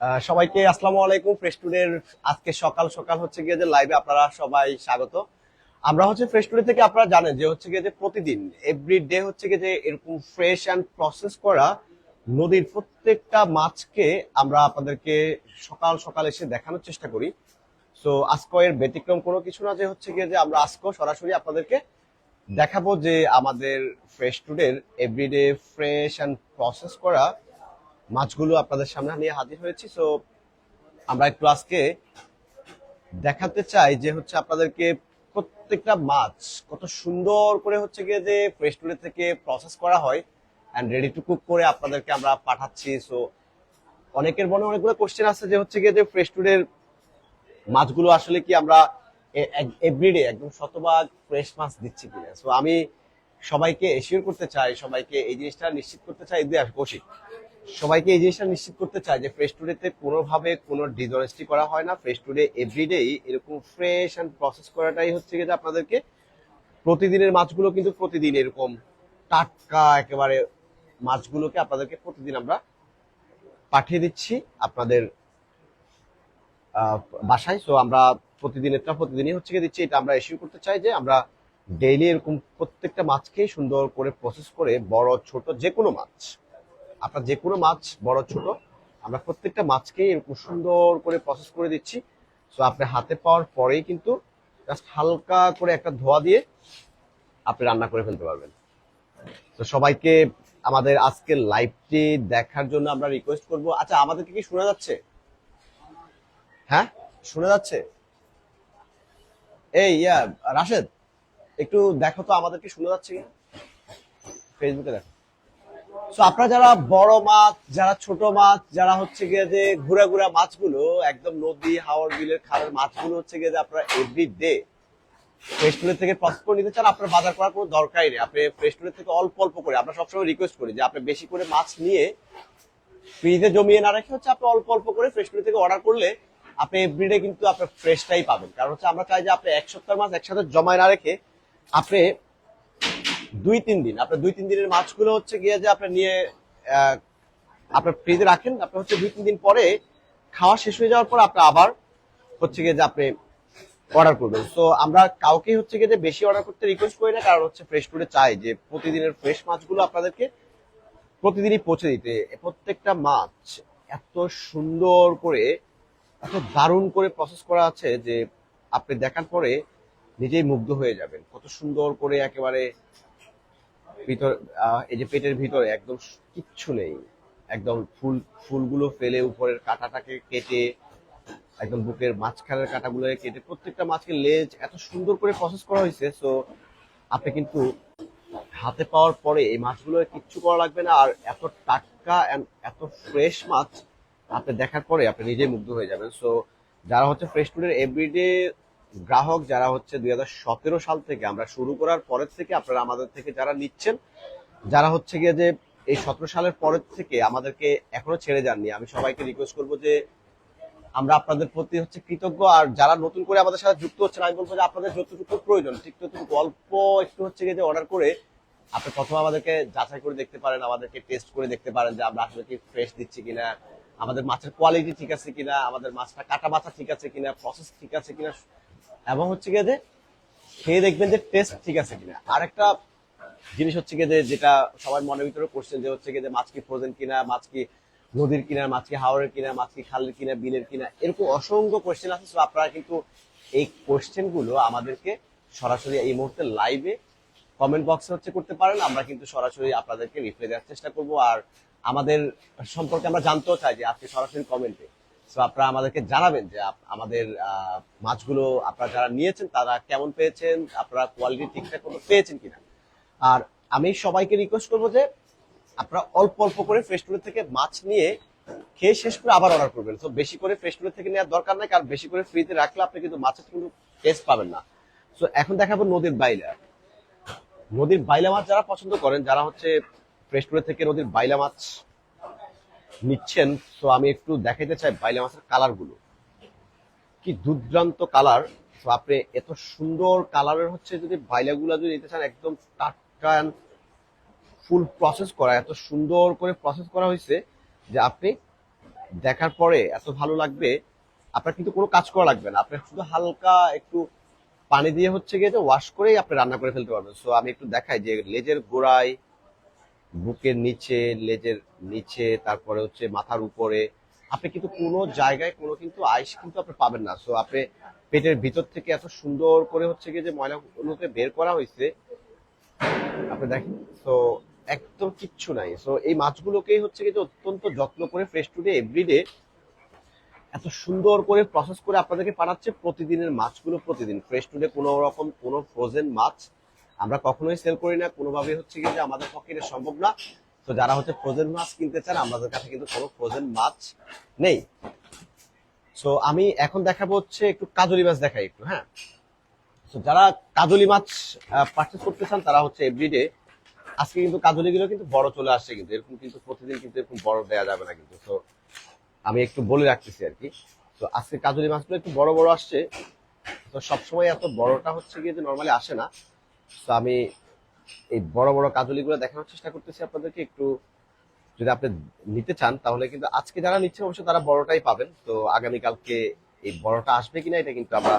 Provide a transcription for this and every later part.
সবাইকে আসসালামু আলাইকুম। ফ্রেশ টুডের আজকে সকাল সকাল হচ্ছে গিয়ে যে লাইভে আপনারা সবাই স্বাগত। আমরা হচ্ছে ফ্রেশ টুডে থেকে আপনারা জানেন যে হচ্ছে গিয়ে যে প্রতিদিন এভরি ডে হচ্ছে গিয়ে যে এরকম ফ্রেশ অ্যান্ড প্রসেস করা নদীর প্রত্যেকটা মাছকে আমরা আপনাদেরকে সকাল সকাল এসে দেখানোর চেষ্টা করি। সো আজকে এর ব্যতিক্রম কোনো কিছু না, যে হচ্ছে গিয়ে যে আমরা আজকেও সরাসরি আপনাদেরকে দেখাবো যে আমাদের ফ্রেশ টুডের এভরিডে ফ্রেশ অ্যান্ড প্রসেস করা মাছগুলো আপনাদের সামনে নিয়ে হাজির হয়েছি। সো আমরা একটু আজকে দেখাতে চাই যে হচ্ছে আপনাদেরকে প্রত্যেকটা মাছ কত সুন্দর করে হচ্ছে গিয়ে যে ফ্রেশ টুডে থেকে প্রসেস করা হয় এন্ড রেডি টু কুক করে আপনাদেরকে আমরা পাঠাচ্ছি। সো অনেকের মনে অনেকগুলো কোশ্চেন আছে যে হচ্ছে গিয়ে যে ফ্রেশ টুডের মাছগুলো আসলে কি আমরা এভরিডে একদম শতভাগ ফ্রেশ মাছ দিচ্ছি কিনা। সো আমি সবাইকে এশিওর করতে চাই, সবাইকে এই জিনিসটা নিশ্চিত করতে চাই, কৌশিক সবাইকে এই জিনিসটা নিশ্চিত করতে চাই যে ফ্রেশ টুডেতে কোনোভাবে কোনো ডিসঅনেস্টি করা হয় না। ফ্রেশ টুডে এভরিডেই এরকম ফ্রেশ অ্যান্ড প্রসেস করাটাই হচ্ছে গিয়ে যে আপনাদেরকে প্রতিদিনের মাছগুলো কিন্তু প্রতিদিন এরকম টাটকা একেবারে মাছগুলোকে আপনাদেরকে প্রতিদিন আমরা পাঠিয়ে দিচ্ছি আপনাদের বাসায়। সো আমরা প্রতিদিনেরটা প্রতিদিনই হচ্ছে গিয়ে দিচ্ছি, এটা আমরা এশিওর করতে চাই যে আমরা ডেইলি এরকম প্রত্যেকটা মাছকে সুন্দর করে প্রসেস করে বড় ছোট যে কোনো মাছ, আপনার যে কোনো মাছ বড় ছোট আমরা প্রত্যেকটা মাছকে এরকম সুন্দর করে প্রসেস করে দিচ্ছি। সো আপনি হাতে পাওয়ার পরেই কিন্তু জাস্ট হালকা করে একটা ধোয়া দিয়ে আপনি রান্না করে ফেলতে পারবেন। তো সবাইকে আমাদের আজকের লাইভটি দেখার জন্য আমরা রিকোয়েস্ট করব। আচ্ছা, আমাদেরকে কি শোনা যাচ্ছে? হ্যাঁ, শোনা যাচ্ছে? এই রাশেদ, একটু দেখো তো আমাদেরকে শোনা যাচ্ছে কি ফেসবুকে দেখো। সো আপনারা যারা বড় মাছ, যারা ছোট মাছ, যারা হচ্ছে গিয়ে যে ঘুরা ঘুরা মাছগুলো একদম নদী হাওর বিলের খালের মাছগুলো হচ্ছে গিয়ে যে আপনারা এভরি ডে ফ্রেশ টুডে থেকে প্রসেস করে নিতে চান, আপনার বাজার করার কোনো দরকারই নেই। আপনি ফ্রেশ টুডে থেকে অল্প অল্প করে, আমরা সবসময় রিকোয়েস্ট করি যে আপনি বেশি করে মাছ নিয়ে ফ্রিজে জমিয়ে না রেখে হচ্ছে আপনি অল্প অল্প করে ফ্রেশ টুডে থেকে অর্ডার করলে আপনি এভরিডে কিন্তু আপনার ফ্রেশটাই পাবেন। কারণ হচ্ছে আমরা চাই যে আপনি এক সপ্তাহ মাছ একসাথে জমায় না রেখে আপনি 2-3 দিন, আপনার 2-3 দিনের মাছগুলো হচ্ছে গিয়ে যে আপনি নিয়ে আপনার ফ্রিজে রাখেন। আপনি হচ্ছে 2-3 দিন পরে খাওয়া শেষ হয়ে যাওয়ার পর আপনি আবার হচ্ছে গিয়ে যে আপনি অর্ডার করবেন। সো আমরা কাউকে হচ্ছে গিয়ে যে বেশি অর্ডার করতে রিকোয়েস্ট করি না, কারণ হচ্ছে ফ্রেশ ফুডে চাই যে প্রতিদিনের ফ্রেশ মাছগুলো আপনাদেরকে প্রতিদিনই পৌঁছে দিতে। প্রত্যেকটা মাছ এত সুন্দর করে, এত দারুণ করে প্রসেস করা আছে যে আপনি দেখার পরে নিজেই মুগ্ধ হয়ে যাবেন। কত সুন্দর করে একেবারে ভিতর, এই যে পেটের ভিতরে একদম কিচ্ছু নেই, একদম ফুলগুলো ফেলে উপরের কাঁটাটাকে কেটে একদম বুকের মাঝখানের কাঁটাগুলো কেটে প্রত্যেকটা মাছকে লেজ এত সুন্দর করে প্রসেস করা হয়েছে। সো আপনি কিন্তু হাতে পাওয়ার পরে এই মাছগুলো কিচ্ছু করা লাগবে না। আর এত টাটকা এন্ড এত ফ্রেশ মাছ আপনি দেখার পরে আপনি নিজেই মুগ্ধ হয়ে যাবেন। সো যারা হচ্ছে ফ্রেশ ফুডের এভরিডে গ্রাহক, যারা হচ্ছে 2017 সাল থেকে আমরা শুরু করার পরের থেকে আপনারা আমাদের থেকে যারা নিচ্ছেন, যারা হচ্ছে গিয়ে যে এই 17 সালের পরের থেকে আমাদেরকে এখনো ছেড়ে যাননি, আমি সবাইকে রিকোয়েস্ট করবো যে আমরা আপনাদের প্রতি হচ্ছে কৃতজ্ঞ। আর যারা নতুন করে আমাদের সাথে যুক্ত হচ্ছেন, আমি বলবো যে আপনাদের যতটুকু প্রয়োজন ঠিক ততটুকু অল্প একটু হচ্ছে গিয়ে যে অর্ডার করে আপনি প্রথমে আমাদেরকে যাচাই করে দেখতে পারেন, আমাদেরকে টেস্ট করে দেখতে পারেন যে আমরা আসলে কি ফ্রেশ দিচ্ছি কিনা, আমাদের মাছের কোয়ালিটি ঠিক আছে কিনা, আমাদের মাছটা কাটা মাথা ঠিক আছে কিনা, প্রসেস ঠিক আছে কিনা, এবং হচ্ছে গিয়ে যে খেয়ে দেখবেন যে টেস্ট ঠিক আছে কিনা। আর একটা জিনিস হচ্ছে গিয়ে যে যেটা সবার মনের ভিতরে কোশ্চেন, যে হচ্ছে গিয়ে যে মাছ কি ফ্রোজেন কিনা, মাছ কি নদীর কিনা, মাছ কি হাওরের কিনা, মাছ কি খালের কিনা, বিলের কিনা, এরকম অসংখ্য কোশ্চেন আছে। আপনারা কিন্তু এই কোশ্চেন গুলো আমাদেরকে সরাসরি এই মুহূর্তে লাইভে কমেন্ট বক্সে হচ্ছে করতে পারেন, আমরা কিন্তু সরাসরি আপনাদেরকে রিপ্লাই দেওয়ার চেষ্টা করব। আর আমাদের সম্পর্কে আমরা জানতেও চাই যে আজকে সরাসরি কমেন্টে। সো আপনারা আমাদেরকে জানাবেন যে আমাদের মাছগুলো আপনারা যারা নিয়েছেন তারা কেমন পেয়েছেন, আপনারা কোয়ালিটি ঠিকঠাক মতো পেয়েছেন কিনা। আর আমি সবাইকে রিকোয়েস্ট করবো যে আপনারা অল্প অল্প করে ফ্রেশ টুডে থেকে মাছ নিয়ে খেয়ে শেষ করে আবার অর্ডার করবেন। তো বেশি করে ফ্রেশ টুডে থেকে নেওয়ার দরকার নাই, কারণ বেশি করে ফ্রিতে রাখলে আপনি কিন্তু মাছের কিন্তু টেস্ট পাবেন না। সো এখন দেখাবো নদীর বাইলা। নদীর বাইলা মাছ যারা পছন্দ করেন, যারা হচ্ছে ফ্রেশ টুডে থেকে নদীর বাইলা মাছ নিচ্ছেন, তো আমি একটু দেখাইতে চাই বাইলা মাছের কালার গুলো, কি দুর্দান্ত কালার। তো আপনি এত সুন্দর কালারের হচ্ছে যদি বাইলা গুলা যদি নিতে চান, একদম টাটকা ফুল প্রসেস করা, এত সুন্দর করে প্রসেস করা হয়েছে যে আপনি দেখার পরে এত ভালো লাগবে, আপনার কিন্তু কোনো কাজ করা লাগবে না, আপনার শুধু হালকা একটু পানি দিয়ে হচ্ছে গিয়ে যে ওয়াশ করেই আপনি রান্না করে ফেলতে পারবেন। সো আমি একটু দেখাই যে লেজের গোড়ায়, বুকের নিচে, লেজের নিচে, তারপরে হচ্ছে মাথার উপরে আপনি কিন্তু কোনো জায়গায় কোনো কিন্তু আইস কিন্তু আপনি পাবেন না। সো আপনি পেটের ভিতর থেকে এত সুন্দর করে হচ্ছে গিয়ে যে ময়লাগুলোকে বের করা হয়েছে, আপনি দেখেন। তো একদম কিচ্ছু নাই। সো এই মাছগুলোকেই হচ্ছে গিয়ে যে অত্যন্ত যত্ন করে ফ্রেশ টুডে এভরিডে এত সুন্দর করে প্রসেস করে আপনাদেরকে পাঠাচ্ছে। প্রতিদিনের মাছগুলো প্রতিদিন ফ্রেশ টুডে, কোনো রকম কোনো ফ্রোজেন মাছ আমরা কখনোই সেল করি না, কোনোভাবে হচ্ছে কি যে আমাদের পক্ষে এটা সম্ভব না। তো যারা হচ্ছে ফ্রোজেন মাছ কিনতে চান, আমাদের কাছে কিন্তু কোনো ফ্রোজেন মাছ নেই। সো আমি এখন দেখাবো হচ্ছে একটু কাজলি মাছ দেখাই একটু, হ্যাঁ। তো যারা কাজলি মাছ পারচেস করতে চান তারা হচ্ছে এভরিডে, আজকে কিন্তু কাজলি গুলো কিন্তু বড় চলে আসছে, কিন্তু এরকম কিন্তু প্রতিদিন কিন্তু এরকম বড় দেওয়া যাবে না কিন্তু। তো আমি একটু বলে রাখতেছি আর কি। তো আজকে কাজলি মাছগুলো একটু বড় বড় আসছে। তো সবসময় এত বড়টা হচ্ছে গিয়ে যে নর্মালি আসে না। তো আমি এই বড় বড় কাজলিগুলো দেখানোর চেষ্টা করতেছি আপনাদেরকে একটু। যদি আপনি নিতে চান তাহলে কিন্তু আজকে যারা নিচ্ছে অবশ্যই তারা বড়টাই পাবেন। তো আগামীকালকে এই বড়টা আসবে কিনা এটা কিন্তু আমরা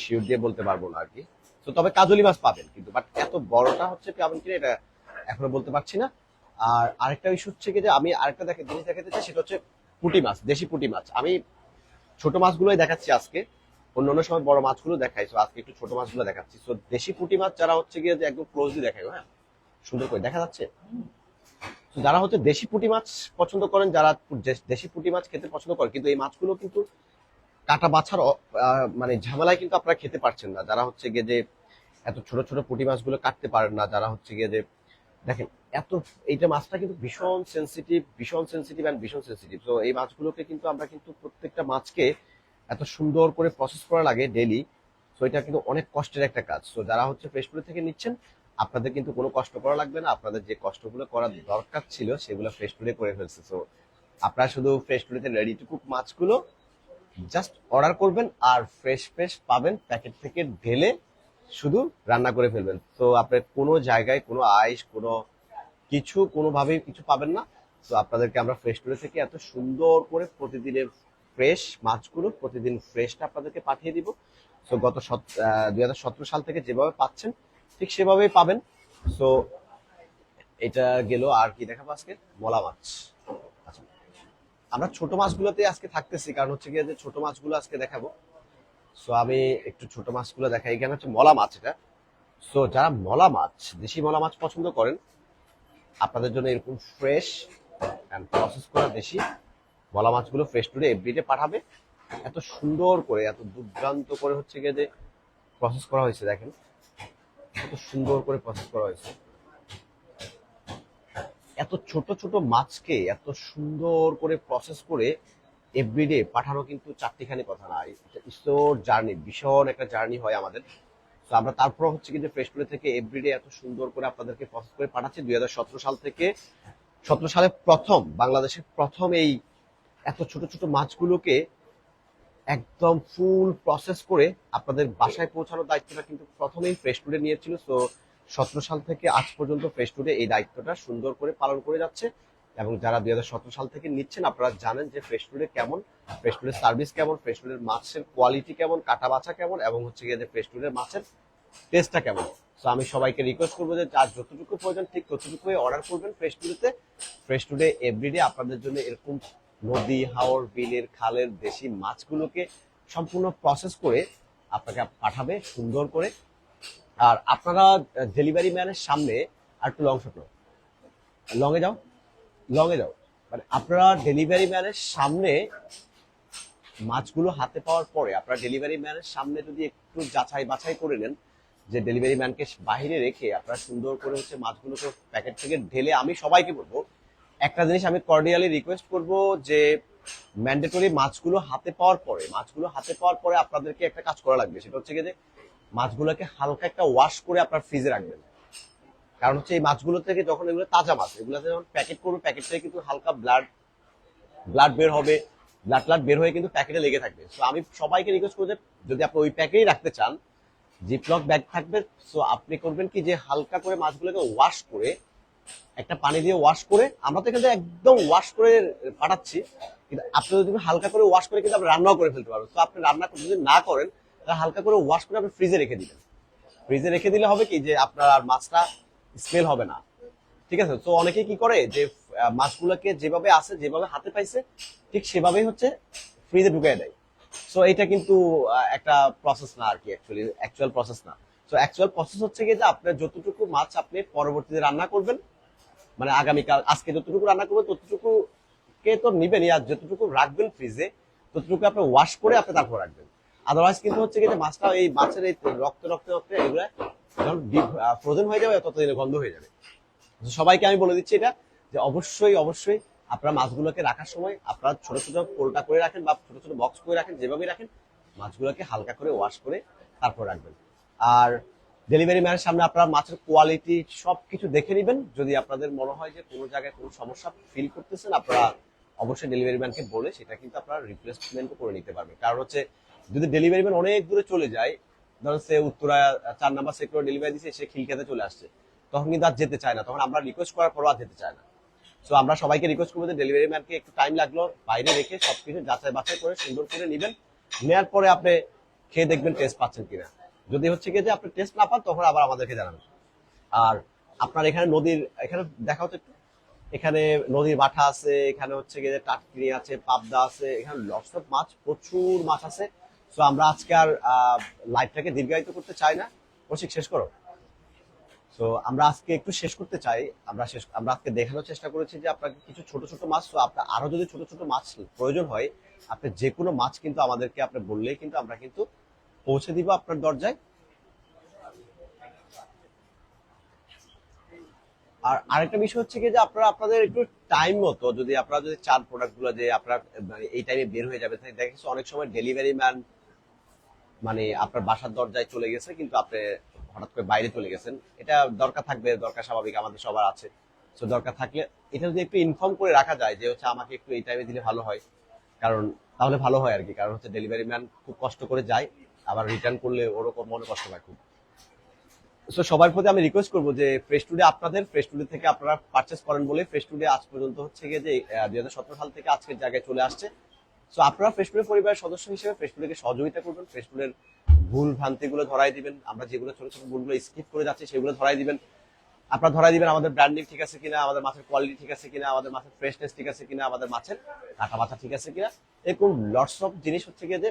শিওর দিয়ে বলতে পারবো না আর কি। তো তবে কাজলি মাছ পাবেন কিন্তু, বাট এত বড়টা হচ্ছে পাবেন কিনা এটা এখনো বলতে পারছি না। আর আরেকটা ইস্যু হচ্ছে কি যে আমি আরেকটা জিনিস দেখাতে চাই, সেটা হচ্ছে পুঁটি মাছ, দেশি পুঁটি মাছ। আমি ছোট মাছগুলোই দেখাচ্ছি আজকে, অন্য সময় বড় মাছগুলো দেখাই। তো আজকে একটু ছোট মাছগুলো দেখাচ্ছি। তো দেশি পুঁটি মাছ যারা হচ্ছে গিয়ে যে একদম ক্লোজলি দেখাই, হ্যাঁ, সুন্দর করে দেখা যাচ্ছে। তো যারা হচ্ছে দেশি পুঁটি মাছ পছন্দ করেন, যারা দেশি পুঁটি মাছ খেতে পছন্দ করেন, কিন্তু এই মাছগুলো কিন্তু কাটা বাছার মানে ঝামেলায় কিন্তু আপনারা খেতে পারছেন না। যারা হচ্ছে গিয়ে যে এত ছোট ছোট পুঁটি মাছগুলো কাটতে পারেন না, যারা হচ্ছে গিয়ে যে দেখেন এত, এইটা মাছটা কিন্তু ভীষণ সেন্সিটিভ, ভীষণ সেন্সিটিভ এন্ড ভীষণ সেন্সিটিভ। তো এই মাছগুলোকে কিন্তু আমরা কিন্তু প্রত্যেকটা মাছকে এত সুন্দর করে প্রসেস করা লাগে ডেইলি। তো এটা কিন্তু অনেক কষ্টের একটা কাজ। তো যারা হচ্ছে ফ্রেশপুরি থেকে নিচ্ছেন, আপনাদের কিন্তু কোনো কষ্ট করা লাগবে না। আপনাদের যে কষ্টগুলো করার দরকার ছিল সেগুলো ফ্রেশপুরি করে ফেলছে। তো আপনারা শুধু ফ্রেশপুরিতে রেডি টু কুক মাছগুলো জাস্ট অর্ডার করবেন আর ফ্রেশ ফ্রেশ পাবেন, প্যাকেট থেকে ঢেলে শুধু রান্না করে ফেলবেন। তো আপনার কোনো জায়গায় কোনো আইস, কোনো কিছু কোনোভাবেই কিছু পাবেন না। তো আপনাদেরকে আমরা ফ্রেশ টুরে থেকে এত সুন্দর করে প্রতিদিনের ফ্রেশ মাছগুলো প্রতিদিন ফ্রেশটা আপনাদেরকে পাঠিয়ে দিব। তো গত 2017 সাল থেকে যেভাবে পাচ্ছেন ঠিক সেভাবেই পাবেন। সো এটা গেল। আর কি দেখাবো আজকে? মলা মাছ। আচ্ছা, আমরা ছোট মাছগুলোতে আজকে থাকতেছি, কারণ হচ্ছে গিয়ে যে ছোট মাছগুলো আজকে দেখাবো। সো আমি একটু ছোট মাছগুলো দেখাই। এখানে হচ্ছে মলা মাছ এটা। সো যারা মলা মাছ, দেশি মলা মাছ পছন্দ করেন, আপনাদের জন্য এরকম ফ্রেশ এন্ড প্রসেস করা দেশি মলা মাছগুলো ফ্রেশ টুডে এভরিডে পাঠাবে। এত সুন্দর করে, এত দুর্দান্ত করে হচ্ছে গিয়ে যে প্রসেস করা হয়েছে, দেখেন কত সুন্দর করে প্রসেস করা হয়েছে। এত ছোট ছোট মাছকে এত সুন্দর করে প্রসেস করে এভরিডে পাঠানো কিন্তু চারটিখানি কথা না। ইটস জার্নি, ভীষণ একটা জার্নি হয় আমাদের। তো আমরা তারপর হচ্ছে কিন্তু ফ্রেশপুরে থেকে এভরিডে এত সুন্দর করে আপনাদেরকে প্রসেস করে পাঠাচ্ছি। 2017 সাল থেকে, 17 সালে প্রথম বাংলাদেশের প্রথম এই এত ছোট ছোট মাছগুলোকে একদম ফুল প্রসেস করে আপনাদের বাসায় পৌঁছানোর দায়িত্বটা কিন্তু প্রথমেই ফ্রেশ ফুডে নিয়েছিল। তো 17 সাল থেকে আজ পর্যন্ত ফ্রেশ ফুডে এই দায়িত্বটা সুন্দর করে পালন করে যাচ্ছে। এবং যারা 2017 সাল থেকে নিচ্ছেন, আপনারা জানেন যে ফ্রেশ ফুডে কেমন, ফ্রেশ ফুডের সার্ভিস কেমন, ফ্রেশ ফুডের মাছের কোয়ালিটি কেমন, কাটা বাছা কেমন, এবং হচ্ছে গিয়ে যে ফ্রেশ ফুডের মাছের টেস্টটা কেমন। তো আমি সবাইকে রিকোয়েস্ট করবো যে যার যতটুকু প্রয়োজন ঠিক ততটুকুই অর্ডার করবেন ফ্রেশ টুডেতে। ফ্রেশ টুডে এভরিডে আপনাদের জন্য এরকম নদী, হাওর, বিলের, খালের দেশি মাছগুলোকে সম্পূর্ণ প্রসেস করে আপনাকে পাঠাবে সুন্দর করে। আর আপনারা ডেলিভারি ম্যানের সামনে, আর একটু লং শট, লঙে যাও, লঙে যাও, মানে আপনারা ডেলিভারি ম্যানের সামনে মাছগুলো হাতে পাওয়ার পরে আপনারা ডেলিভারি ম্যানের সামনে যদি একটু যাচাই বাছাই করে নেন, যে ডেলিভারি ম্যানকে বাইরে রেখে আপনারা সুন্দর করে হচ্ছে মাছগুলোকে প্যাকেট থেকে ঢেলে, আমি সবাইকে বলবো একটা জিনিস, আমি কর্ডিয়ালি রিকোয়েস্ট করব যে ম্যান্ডেটরি মাছগুলো হাতে পাওয়ার পরে, আপনাদেরকে একটা কাজ করা লাগবে। সেটা হচ্ছে যে মাছগুলোকে হালকা একটা ওয়াশ করে আপনার ফ্রিজে রাখবেন। কারণ হচ্ছে এই মাছগুলো থেকে যখন এগুলো তাজা মাছ, এগুলোতে যখন প্যাকেট করবে, প্যাকেট থেকে কিন্তু হালকা ব্লাড ব্লাড বের হবে, ব্লাড বের হয়ে কিন্তু প্যাকেটে লেগে থাকবে। সো আমি সবাইকে রিকোয়েস্ট করবো যে যদি আপনি ওই প্যাকেটই রাখতে চান, জিপলক ব্যাগ থাকবে। সো আপনি করবেন কি যে হালকা করে মাছগুলোকে ওয়াশ করে, একটা পানি দিয়ে ওয়াশ করে, আমরা তো এখানে একদম ওয়াশ করে পাঠাচ্ছি, কিন্তু আপনি যদি হালকা করে ওয়াশ করে কিন্তু আপনি রান্নাও করে ফেলতে পারবেন। তো আপনি রান্না যদি না করেন তাহলে হালকা করে ওয়াশ করে আপনি ফ্রিজে রেখে দিবেন। ফ্রিজে রেখে দিলে হবে কি যে আপনার আর মাছটা স্মেল হবে না। ঠিক আছে? তো অনেকে কি করে যে মাছগুলোকে যেভাবে আছে, যেভাবে হাতে পাইছে ঠিক সেভাবেই হচ্ছে ফ্রিজে ঢুকিয়ে দেয়। সো এটা কিন্তু একটা প্রসেস না আর কি, অ্যাকচুয়াল প্রসেস না। সো অ্যাকচুয়াল প্রসেস হচ্ছে কি যে আপনার যতটুকু মাছ আপনি পরবর্তীতে রান্না করবেন, মানে আগামীকাল আজকে যতটুকু রান্না করবেন ততটুকু কে তো নিবেনই, আর যতটুকু রাখবেন ফ্রিজে ততটুকু আপনি ওয়াশ করে আপনি তারপর রাখবেন। আদারওয়াইজ কিন্তু হচ্ছে কি যে মাছটা এই মাছের এই রক্ত রক্ত রক্ত এগুলা যখন ফ্রোজেন হয়ে যাবে ততদিনে গন্ধ হয়ে যাবে। সবাইকে আমি বলে দিচ্ছি এটা যে অবশ্যই অবশ্যই আপনারা মাছগুলোকে রাখার সময় আপনারা ছোট ছোট পোলটা করে রাখেন বা ছোট ছোট বক্স করে রাখেন, যেভাবে রাখেন মাছগুলোকে হালকা করে ওয়াশ করে তারপর রাখবেন। আর ডেলিভারি ম্যানের সামনে আপনারা মাছের কোয়ালিটি সবকিছু দেখে নেবেন। যদি আপনাদের মনে হয় যে কোনো জায়গায় কোনো সমস্যা ফিল করতেছেন, আপনারা অবশ্যই ডেলিভারি ম্যানকে বলে সেটা কিন্তু আপনারা রিপ্লেসমেন্টও করে নিতে পারবেন। কারণ হচ্ছে যদি ডেলিভারি ম্যান অনেক দূরে চলে যায়, ধরুন সে উত্তরা 4 নাম্বার সেক্টরে ডেলিভারি দিচ্ছে, সে খিলখাতে চলে আসছে, তখন কিন্তু আর যেতে চায় না, তখন আমরা রিকোয়েস্ট করার পরও আর যেতে চায় না। সো আমরা সবাইকে রিকোয়েস্ট করবো যে ডেলিভারি ম্যানকে একটু টাইম লাগলো বাইরে রেখে সবকিছু যাচাই বাছাই করে সুন্দর করে নেবেন। নেওয়ার পরে আপনি খেয়ে দেখবেন টেস্ট পাচ্ছেন কিনা। যদি হচ্ছে কি যে আপনি টেস্ট না পান তখন আবার আমাদেরকে জানাবেন। আর আপনার এখানে নদীর এখানে দেখা হতো একটু, এখানে নদীর মাঠা আছে, এখানে হচ্ছে গিয়ে টাটকিনি আছে, পাবদা আছে, এখানে লটস অফ মাছ, প্রচুর মাছ আছে। সো আমরা আজকে আর লাইভটাকে দীর্ঘায়িত করতে চাই না। কৌশিক শেষ করো। তো আমরা আজকে একটু শেষ করতে চাই। আমরা আজকে দেখানোর চেষ্টা করেছি যে আপনাকে কিছু ছোট ছোট মাছ, তো আপনার আরো যদি ছোট ছোট মাছ প্রয়োজন হয় আপনি যে কোনো মাছ কিন্তু আমাদেরকে আপনি বললেই কিন্তু আমরা কিন্তু পৌঁছে দিব আপনার দরজায়। আর আরেকটা বিষয় হচ্ছে কি যে আপনারা আপনাদের একটু টাইম মতো যদি আপনারা যদি চান প্রোডাক্ট গুলো যে আপনারা মানে এই টাইমে বের হয়ে যাবে, দেখা গেছে অনেক সময় ডেলিভারি ম্যান মানে আপনার বাসার দরজায় চলে গেছে কিন্তু আপনি হঠাৎ করে বাইরে চলে গেছেন, এটা দরকার থাকবে, দরকার স্বাভাবিক, আমাদের সবার আছে। তো দরকার থাকলে এটা যদি একটু ইনফর্ম করে রাখা যায় যে হচ্ছে আমাকে একটু এই টাইমে দিলে ভালো হয়, কারণ তাহলে ভালো হয় আর কি। কারণ হচ্ছে ডেলিভারি ম্যান খুব কষ্ট করে যায়, আবার রিটার্ন করলে ওরকম মনে কষ্ট পায় খুব। তো সবার প্রতি আমি রিকোয়েস্ট করবো যে ফ্রেশ টুডে আপনাদের, ফ্রেশ টুডে থেকে আপনারা পারচেস করেন বলে ফ্রেশ টুডে আজ পর্যন্ত হচ্ছে গিয়ে যে 2017 সাল থেকে আজকের জায়গায় চলে আসছে। তো আপনারা ফ্রেশফুডের পরিবারের সদস্য হিসেবে ফ্রেশফুডকে সহযোগিতা করবেন, ফ্রেশফুডের ভুল ভ্রান্তিগুলো ধরাই দিবেন, আমরা যেগুলো ছোট ছোট ভুলগুলো স্কিপ করে যাচ্ছি সেগুলো ধরাই দিবেন। আপনারা ধরাই দিবেন আমাদের ব্র্যান্ডিং ঠিক আছে কিনা, আমাদের মাছের কোয়ালিটি ঠিক আছে কিনা, আমাদের মাছের ফ্রেশনেস ঠিক আছে কিনা, আমাদের মাছের কাটা বাছা ঠিক আছে কিনা। এরকম লটস অফ জিনিস হচ্ছে গিয়ে যে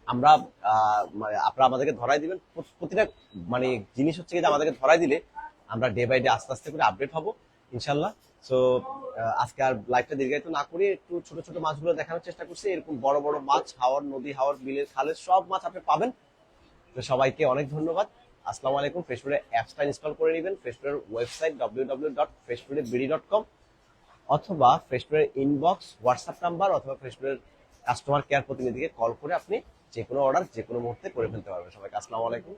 আমরা মানে আপনারা আমাদেরকে ধরাই দিবেন। প্রতিটা মানে জিনিস হচ্ছে কি যে আমাদেরকে ধরাই দিলে আমরা ডে বাই ডে আস্তে আস্তে করে আপডেট হবো ইনশাল্লাহ। সো আজকে আর লাইভটা দীর্ঘায়িত না করে একটু ছোট ছোট মাছগুলো দেখানোর চেষ্টা করছি। এরকম বড় বড় মাছ হাওর, নদী, হাওর, বিলের, খালের সব মাছ আপনি পাবেন। তো সবাইকে অনেক ধন্যবাদ। আসসালামু আলাইকুম। ফ্রেশফুডের অ্যাপসটা ইনস্টল করে নেবেন, ফ্রেশফুডের ওয়েবসাইট www.freshfoodbd.com অথবা ফ্রেশফুডের ইনবক্স হোয়াটসঅ্যাপ নাম্বার অথবা ফ্রেশফুডের কাস্টমার কেয়ার প্রতিনিধিকে কল করে আপনি যে কোনো অর্ডার যে কোনো মুহূর্তে করে ফেলতে পারবেন। সবাইকে আসসালামু আলাইকুম।